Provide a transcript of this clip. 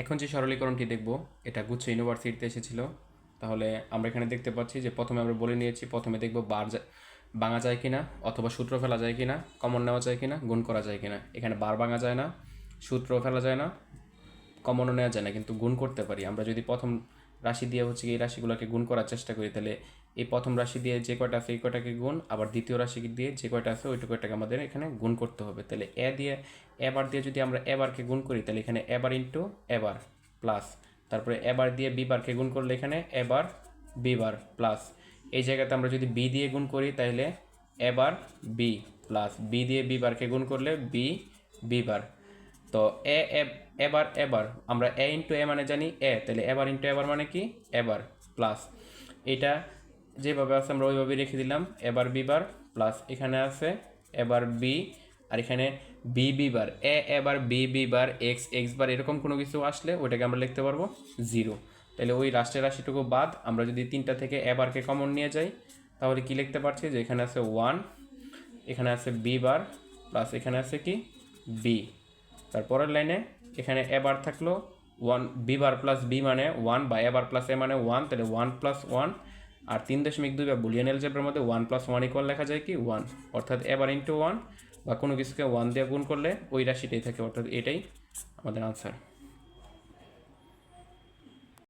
এখন যে সরলীকরণটি দেখব এটা গুচ্ছ ইউনিভার্সিটিতে এসেছিল। তাহলে আমরা এখানে দেখতে পাচ্ছি যে প্রথমে আমরা বলে নিয়েছি, প্রথমে দেখব ভাঙা যায় কিনা, অথবা সূত্র ফেলা যায় কিনা, কমন নেওয়া যায় কিনা, গুণ করা যায় কিনা। এখানে বার ভাঙা যায় না, সূত্র ফেলা যায় না, কমনও নেওয়া যায় না, কিন্তু গুণ করতে পারি। আমরা যদি প্রথম রাশি দিয়ে হচ্ছে এই রাশিগুলোকে গুণ করার চেষ্টা করি, তাহলে এই প্রথম রাশি দিয়ে যে কয়টা আছে এই কয়টাকে গুণ, আবার দ্বিতীয় রাশি দিয়ে যে কয়টা আছে ওইটুকু কয়টাকে আমাদের এখানে গুণ করতে হবে। তাহলে এবার দিয়ে যদি আমরা এবারকে গুণ করি, তাহলে এখানে এবার ইন্টু এবার প্লাস, তারপরে এবার দিয়ে বিবারকে গুণ করলে এখানে এবার বিবার প্লাস, এই জায়গাতে আমরা যদি বি দিয়ে গুণ করি তাহলে এবার বি প্লাস, বি দিয়ে বিবারকে গুণ করলে বি বিবার। তো এবার এবার আমরা এ ইন্টু এ মানে জানি এ, তাহলে এবার ইন্টু এবার মানে কি এবার প্লাস, এটা যেভাবে আছে আমরা ওইভাবে রেখে দিলাম, এবার বিবার প্লাস, এখানে আছে এবার বি, আর এখানে বি বিবার এবার B Bieber x x bar এরকম কোনো কিছু আসলে ওইটাকে আমরা লিখতে পারবো 0। তাহলে ওই রাষ্ট্রের রাশিটুকু বাদ আমরা যদি তিনটা থেকে এবারকে কমন নিয়ে যাই, তাহলে কি লিখতে পারছি যে এখানে আছে 1, এখানে আছে বি বার প্লাস, এখানে আছে কি বি। তারপরের লাইনে এখানে এবার থাকলো 1 বি বার প্লাস বি মানে 1, বা এবার প্লাস এ মানে 1, তাহলে 1 প্লাস 1, আর 3.2 বা বুলিয়ান এলজেব্রার মধ্যে 1 প্লাস 1 ইকুয়াল লেখা যায় কি 1, অর্থাৎ এবার ইন্টু 1 বা কোনো কিছুকে 1 দিয়ে গুণ করলে ওই রাশিটাই থাকে, অর্থাৎ এটাই আমাদের আনসার।